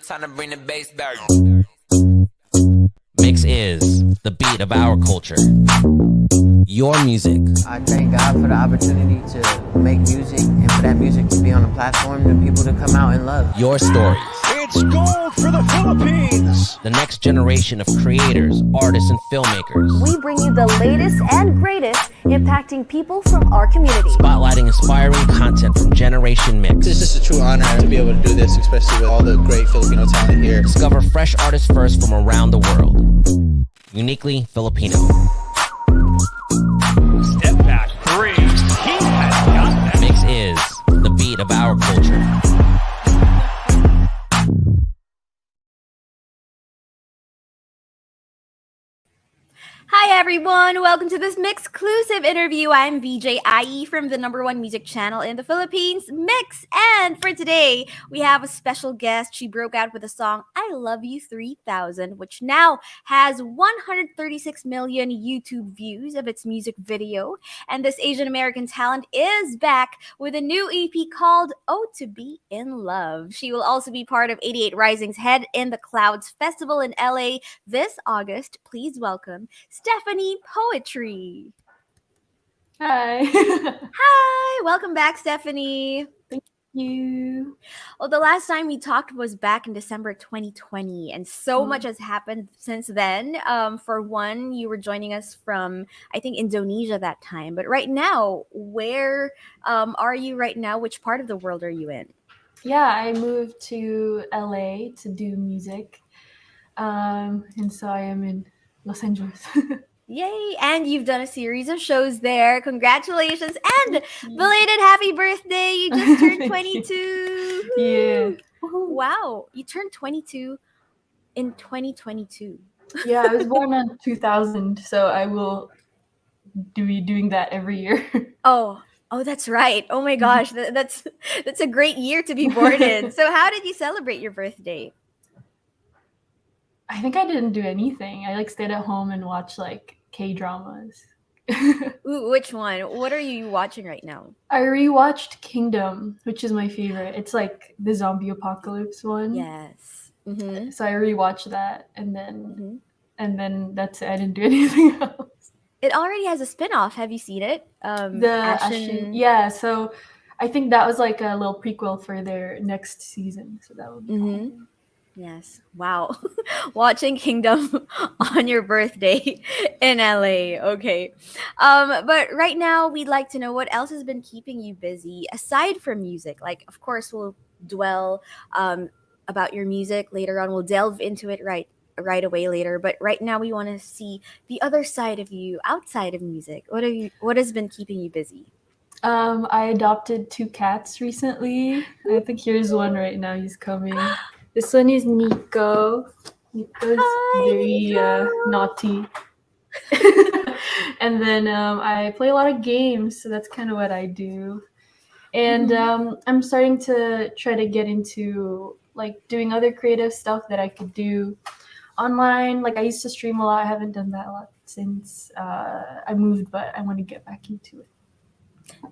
time to bring the bass back. Mix is the beat of our culture. Your music. I thank God for the opportunity to make music and for that music to be on a platform for people to come out and love. Your stories. It's gold for the Philippines. The next generation of creators, artists, and filmmakers. We bring you the latest and greatest impacting people from our community. Spotlighting inspiring content from Generation Mix. It's just a true honor to be able to do this, especially with all the great Filipino talent here. Discover fresh artists first from around the world. Uniquely Filipino. Step back three. He has got that. Mix is the beat of our culture. Hi everyone, welcome to this MYXclusive interview. I'm VJ IE from the #1 music channel in the Philippines, Mix. And for today, we have a special guest. She broke out with the song I Love You 3000, which now has 136 million YouTube views of its music video. And this Asian American talent is back with a new EP called Oh To Be In Love. She will also be part of 88 Rising's Head in the Clouds Festival in LA this August. Please welcome Stephanie Poetri. Hi. Hi, welcome back, Stephanie. Thank you. Well, the last time we talked was back in December 2020, and so much has happened since then. For one, you were joining us from, I think, Indonesia that time. But right now, where are you right now? Which part of the world are you in? Yeah, I moved to LA to do music. And so I am in Los Angeles. Yay! And you've done a series of shows there. Congratulations and belated happy birthday! You just turned 22. Yeah. Wow, you turned 22 in 2022. Yeah, I was born in 2000, so I will be doing that every year. Oh, that's right. Oh my gosh, that's a great year to be born in. So how did you celebrate your birthday? I think I didn't do anything. I stayed at home and watched K-dramas. Ooh, which one? What are you watching right now? I rewatched Kingdom, which is my favorite. It's the zombie apocalypse one. Yes. Mm-hmm. So I rewatched that, and then that's it. I didn't do anything else. It already has a spin-off. Have you seen it? Yeah. So I think that was a little prequel for their next season. So that would be cool. Yes. Wow. Watching Kingdom on your birthday in LA. Okay. But right now we'd like to know what else has been keeping you busy aside from music. Of course, we'll dwell about your music later on. We'll delve into it right away later. But right now we want to see the other side of you outside of music. What has been keeping you busy? I adopted 2 cats recently. I think here's one right now. He's coming. This one is Nico. Nico's very naughty. And then I play a lot of games, so that's kind of what I do. And I'm starting to try to get into doing other creative stuff that I could do online. I used to stream a lot. I haven't done that a lot since I moved, but I want to get back into it.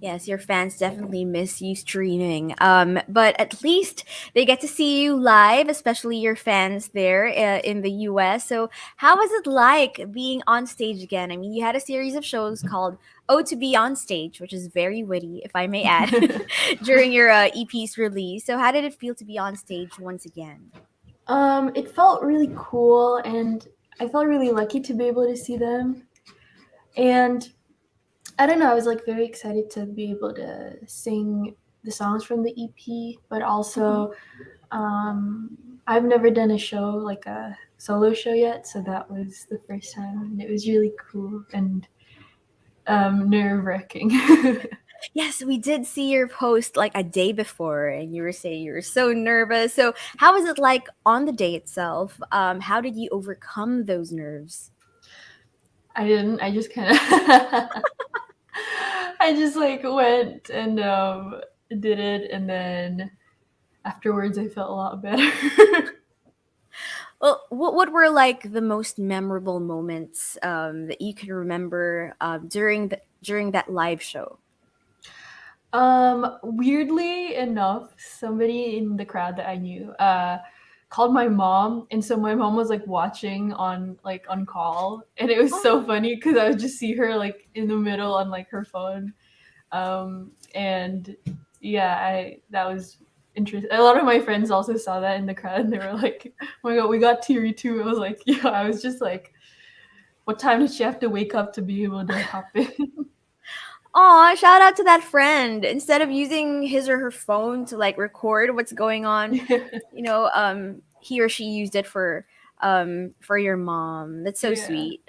Yes, your fans definitely miss you streaming. But at least they get to see you live, especially your fans there in the US. So how was it like being on stage again? I mean, you had a series of shows called Oh To Be On Stage, which is very witty, if I may add, during your EP's release. So how did it feel to be on stage once again? It felt really cool, and I felt really lucky to be able to see them. And I don't know, I was very excited to be able to sing the songs from the EP, but also I've never done a show, a solo show yet, so that was the first time, and it was really cool and nerve-wracking. Yes, we did see your post a day before, and you were saying you were so nervous. So how was it like on the day itself? How did you overcome those nerves? I didn't. I just kind of I just went and did it, and then afterwards I felt a lot better. Well, what were the most memorable moments that you can remember during that live show? Weirdly enough, somebody in the crowd that I knew called my mom, and so my mom was like watching on call, and it was so funny because I would just see her like in the middle on like her phone. And yeah, I that was interesting. A lot of my friends also saw that in the crowd, and they were like, "Oh my god, we got teary too." I was like, "Yeah." I was just like, "What time did she have to wake up to be able to hop in?" Aw, shout out to that friend. Instead of using his or her phone to like record what's going on, he or she used it for your mom. That's so Yeah. sweet.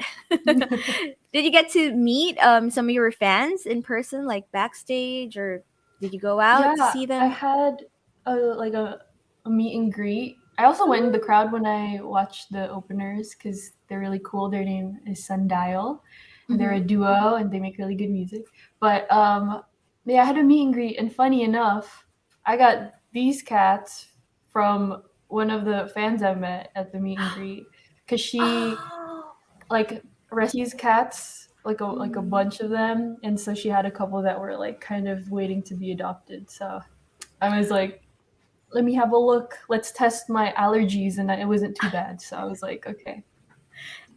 Did you get to meet some of your fans in person, like backstage, or did you go out to Yeah, see I them? had a meet and greet. I also went in the crowd when I watched the openers because they're really cool. Their name is Sundial, and they're a duo, and they make really good music. But yeah, I had a meet and greet, and funny enough, I got these cats from one of the fans I met at the meet and greet because she Oh. like rescues cats, like a bunch of them, and so she had a couple that were like kind of waiting to be adopted. So I was like, let me have a look, let's test my allergies, and it wasn't too bad, so I was like, okay.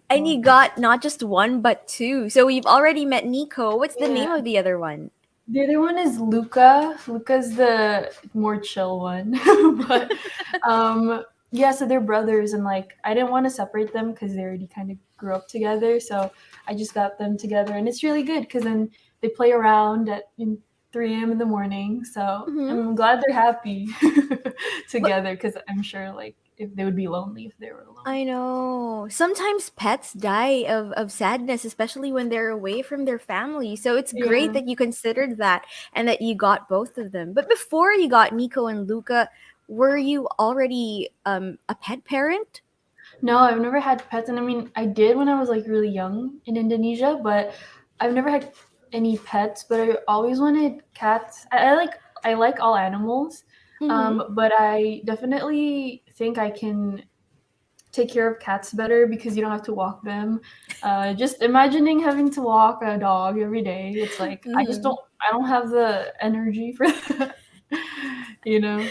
And you got not just one, but two. So we've already met Nico. What's the Yeah, name of the other one? the other one is Luca's the more chill one. But yeah, so they're brothers, and like I didn't want to separate them because they already kind of grew up together, so I just got them together, and it's really good because then they play around at in 3 a.m. in the morning, so Mhm. I'm glad they're happy But together because I'm sure like if they would be lonely if they were alone. I know. Sometimes pets die of sadness, especially when they're away from their family. So it's great Yeah. that you considered that and that you got both of them. But before you got Nico and Luca, were you already a pet parent? No, I've never had pets, and I mean, I did when I was like really young in Indonesia, but I've never had any pets. But I always wanted cats. I like all animals, Mm-hmm. but I definitely think I can take care of cats better because you don't have to walk them. Just imagining having to walk a dog every day, it's like Mm-hmm. I don't have the energy for that, you know.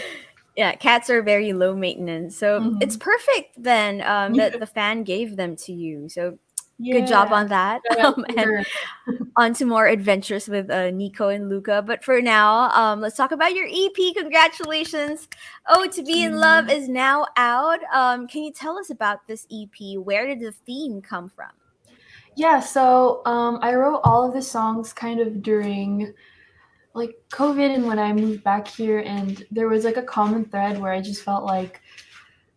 Yeah, cats are very low maintenance. So it's Hmm. perfect then that Yeah, the fan gave them to you. So good job yeah. on that. Shout out to And her. on to more adventures with Nico and Luca. But for now, let's talk about your EP. Congratulations. Oh, To Be in Love is now out. Can you tell us about this EP? Where did the theme come from? Yeah, so I wrote all of the songs kind of during like COVID and when I moved back here, and there was like a common thread where I just felt like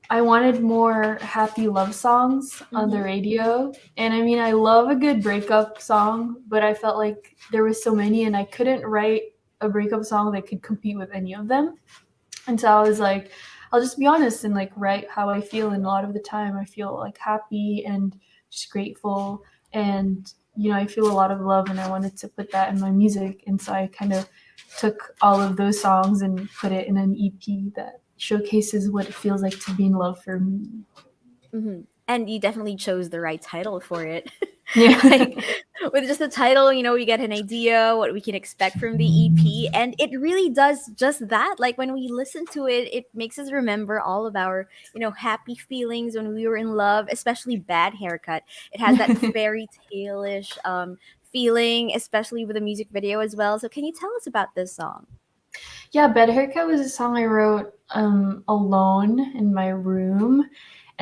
I wanted more happy love songs on the Mm-hmm. radio. And I mean, I love a good breakup song, but I felt like there was so many, and I couldn't write a breakup song that could compete with any of them. And so I was like, I'll just be honest and like write how I feel. And a lot of the time, I feel like happy and just grateful. And, I feel a lot of love, and I wanted to put that in my music. And so I kind of took all of those songs and put it in an EP that showcases what it feels like to be in love for me. Mm-hmm. And you definitely chose the right title for it. Yeah. Like with just the title, we get an idea what we can expect from the EP, and it really does just that. Like when we listen to it, it makes us remember all of our, happy feelings when we were in love, especially Bad Haircut. It has that fairy tale-ish feeling, especially with the music video as well. So can you tell us about this song? Yeah, Bed Haircut was a song I wrote alone in my room.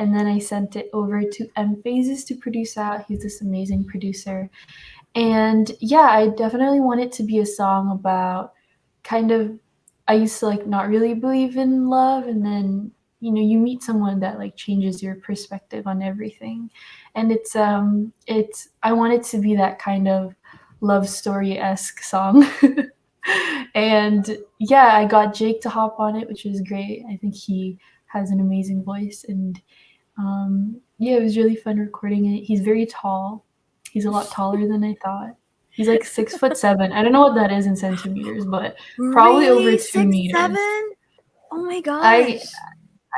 And then I sent it over to M Phases to produce out. He's this amazing producer. And yeah, I definitely want it to be a song about kind of, I used to like not really believe in love. And then, you meet someone that like changes your perspective on everything. And I want it to be that kind of love story-esque song. And yeah, I got Jake to hop on it, which was great. I think he has an amazing voice, and yeah, it was really fun recording it. He's very tall. He's a lot taller than I thought. He's like 6'7". I don't know what that is in centimeters, but probably over Really? 2 meters. 6'7"? Oh my I gosh.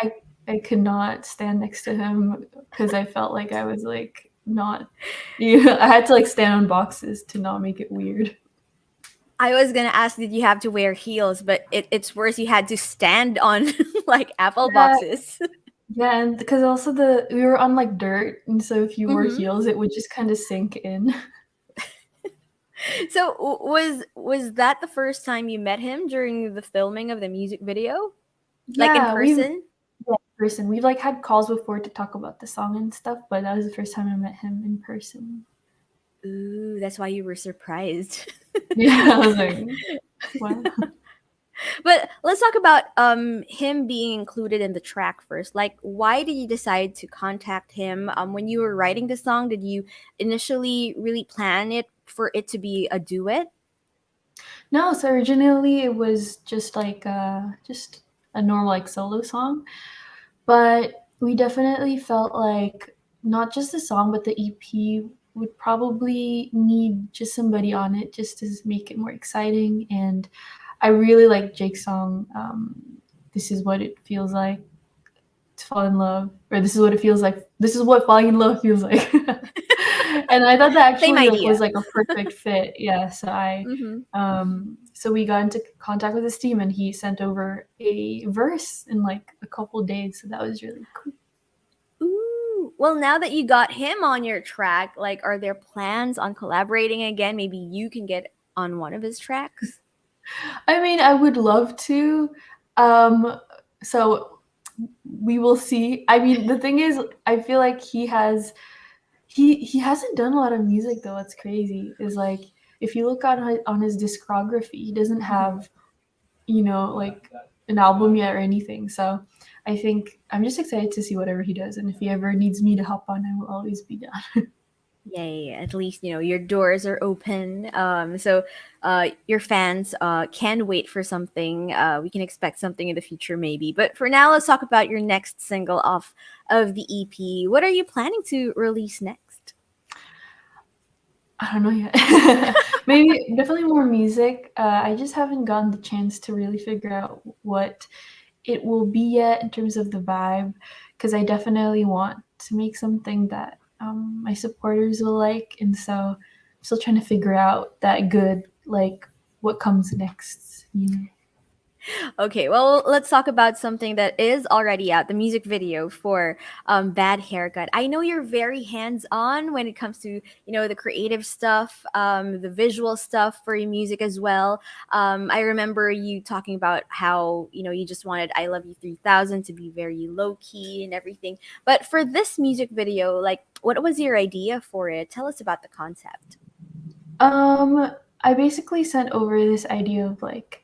I I could not stand next to him because I felt like I was like not. I had to like stand on boxes to not make it weird. I was gonna ask, did you have to wear heels? But it's worse. You had to stand on like apple Yeah, boxes. Yeah, and because also we were on like dirt, and so if you wore Mhm. heels, it would just kind of sink in. So was that the first time you met him during the filming of the music video? Like in Yeah, person? yeah, in person. We've like had calls before to talk about the song and stuff, but that was the first time I met him in person. Ooh, that's why you were surprised. Yeah, I was like, wow. But let's talk about him being included in the track first. Like, why did you decide to contact him? When you were writing the song, did you initially really plan it for it to be a duet? No, so originally it was just a normal like solo song, but we definitely felt like not just the song, but the EP would probably need just somebody on it just to make it more exciting. And I really like Jake's song. This is what it feels like to fall in love, or this is what it feels like. This is what falling in love feels like. And I thought that Same actually like idea. was like a perfect fit. Yeah, Hmm. so we got into contact with his team, and he sent over a verse in like a couple days. So that was really cool. Ooh. Well, now that you got him on your track, like, are there plans on collaborating again? Maybe you can get on one of his tracks. I mean, I would love to. Um, so we will see. I mean, the thing is, I feel like he hasn't done a lot of music though. What's crazy is like if you look on his discography, he doesn't Mhm. have like an album yet or anything. So I think I'm just excited to see whatever he does, and if he ever needs me to hop on, I will always be down. Yay, at least your doors are open. So your fans can wait for something. We can expect something in the future, maybe. But for now, let's talk about your next single off of the EP. What are you planning to release next? I don't know yet. Maybe definitely more music. I just haven't gotten the chance to really figure out what it will be yet in terms of the vibe, because I definitely want to make something that my supporters will like, and so I'm still trying to figure out that good like what comes next. Okay, well, let's talk about something that is already out, the music video for Bad Haircut. I know you're very hands-on when it comes to, the creative stuff, the visual stuff for your music as well. I remember you talking about how, you just wanted I Love You 3000 to be very low-key and everything. But for this music video, like, what was your idea for it? Tell us about the concept. I basically sent over this idea of like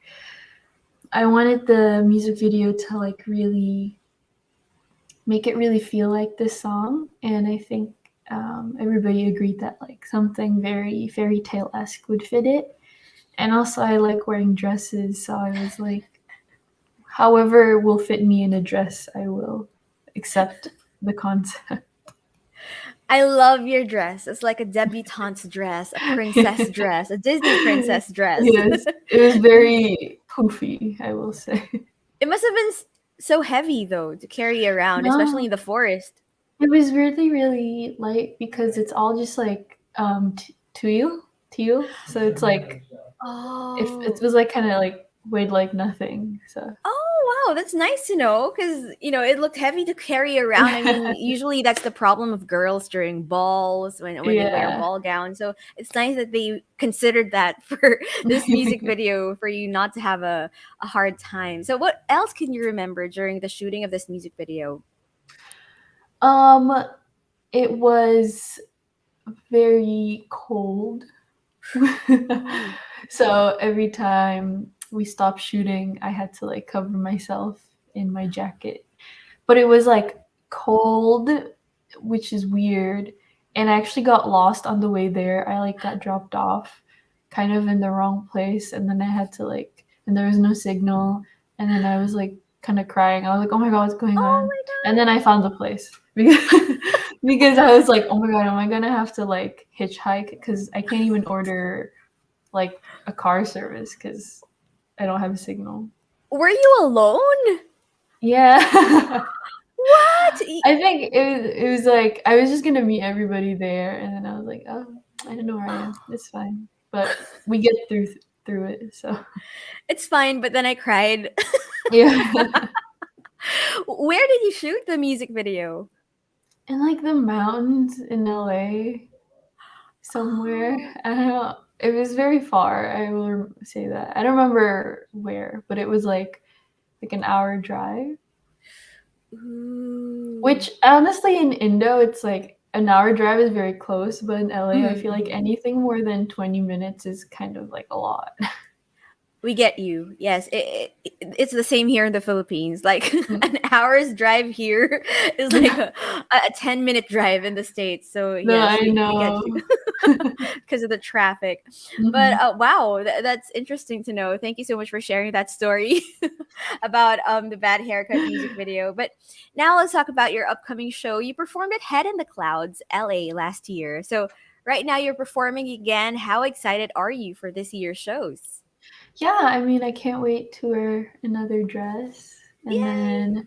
I wanted the music video to like really make it really feel like this song, and I think everybody agreed that like something very fairy tale esque would fit it. And also, I like wearing dresses, so I was like, however will fit me in a dress, I will accept the concept. I love your dress. It's like a debutante's dress, a princess dress, a Disney princess dress. Yes, it was very poofy, I will say. It must have been so heavy though to carry around, especially No, in the forest. it was really, really light because it's all just like teal. So it's like if it Oh. was like kind of like weighed like nothing. So Oh, wow, that's nice to know because, it looked heavy to carry around. I mean, usually that's the problem of girls during balls when they wear yeah. ball gowns. So it's nice that they considered that for this music video for you not to have a hard time. So what else can you remember during the shooting of this music video? um, it was very cold. Ooh. So every time we stopped shooting, I had to like cover myself in my jacket. But it was like cold, which is weird. And I actually got lost on the way there. I like got dropped off kind of in the wrong place. And then I had to like, and there was no signal. And then I was like kind of crying. I was like, oh my God, what's going Oh on? my And then I found the place because, because I was like, oh my God, am I going to have to like hitchhike? Because I can't even order like a car service because I don't have a signal. God. Were you alone? Yeah. What? I think it was like I was just gonna meet everybody there, and then I was like, oh, I don't know where I am. It's fine, but we get through it. So It's fine, but then I cried. yeah, Where did you shoot the music video? In like the mountains in LA somewhere. Oh. I don't know. It was very far. I will say that. I don't remember where, but it was like an hour drive. Ooh. Which honestly in Indo it's like an hour drive is very close, but in LA I feel like Mhm. anything more than 20 minutes is kind of like a lot. We get you. Yes, it's the same here in the Philippines. Like Mm. an hour's drive here is like a 10-minute drive in the States. So No, yes, I we get know. you because of the traffic. But Mhm. wow, that's interesting to know. Thank you so much for sharing that story about the bad haircut music video. But now let's talk about your upcoming show. You performed at Head in the Clouds, LA last year. So right now you're performing again. How excited are you for this year's shows? Yeah, I mean, I can't wait to wear another dress. And Yay! then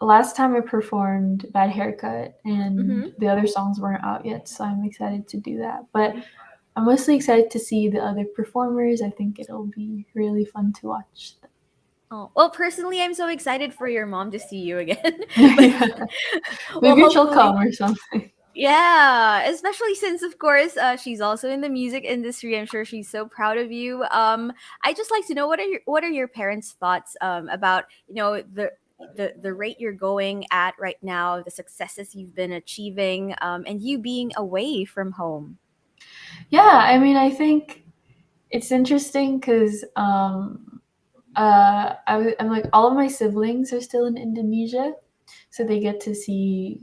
last time I performed Bad Haircut Mm-hmm. and the other songs weren't out yet, so I'm excited to do that. But I'm mostly excited to see the other performers. I think it'll be really fun to watch them. Oh, well, personally, I'm so excited for your mom to see you again. But Yeah. well, Maybe she'll hopefully, come or something. yeah. Especially since, of course, she's also in the music industry. I'm sure she's so proud of you. I just like to know what are your parents' thoughts about the rate you're going at right now, the successes you've been achieving, and you being away from home. Yeah, I mean, I think it's interesting because I'm like all of my siblings are still in Indonesia, so they get to see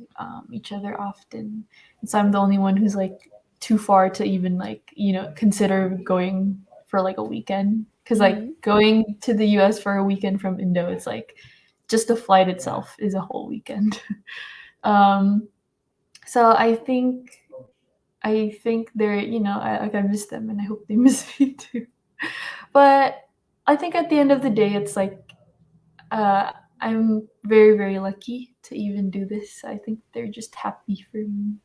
each other often. And so I'm the only one who's like too far to even like consider going for like a weekend. Because like Mm-hmm. going to the U.S. for a weekend from Indo, it's like just the flight itself is a whole weekend. um, so I think they're I miss them and I hope they miss me too. But I think at the end of the day, it's like uh, I'm very, very lucky to even do this. I think they're just happy for me.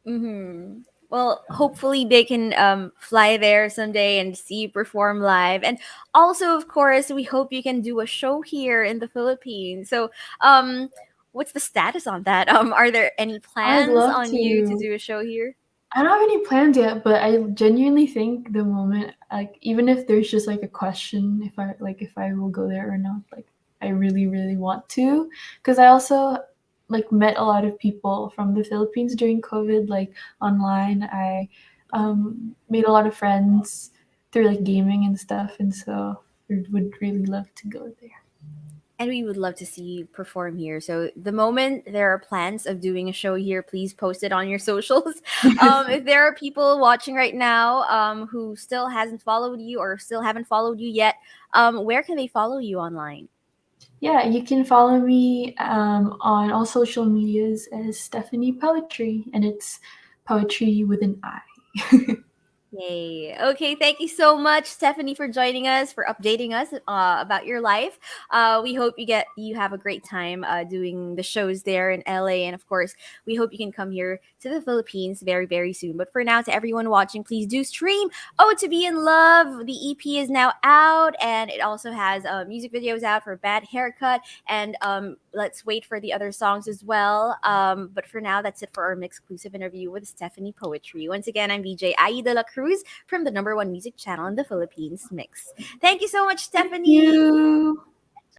Mm-hmm. Well, hopefully they can fly there someday and see you perform live. And also, of course, we hope you can do a show here in the Philippines. So, um, what's the status on that? Are there any I'd plans love on you to to. do a show here? I don't have any plans yet, but I genuinely think the moment, like, even if there's just like a question, if I will go there or not, like, I really, really want to, because I also like met a lot of people from the Philippines during COVID, like online. I made a lot of friends through like gaming and stuff, and so I would really love to go there. And we would love to see you perform here. So the moment there are plans of doing a show here, please post it on your socials. If there are people watching right now who still hasn't followed you or still haven't followed you yet, where can they follow you online? Yeah, you can follow me on all social medias as Stephanie Poetry, and it's poetry with an I. Yay. Okay, thank you so much, Stephanie, for joining us, for updating us about your life. We hope you have a great time doing the shows there in LA, and of course, we hope you can come here to the Philippines very, very soon. But for now, to everyone watching, please do stream "Oh to Be in Love." The EP is now out, and it also has music videos out for "Bad Haircut," and let's wait for the other songs as well. But for now, that's it for our exclusive interview with Stephanie Poetry. Once again, I'm VJ Ai de la Cruz from the number one music channel in the Philippines, Mix. Thank you so much, Thank Stephanie. you.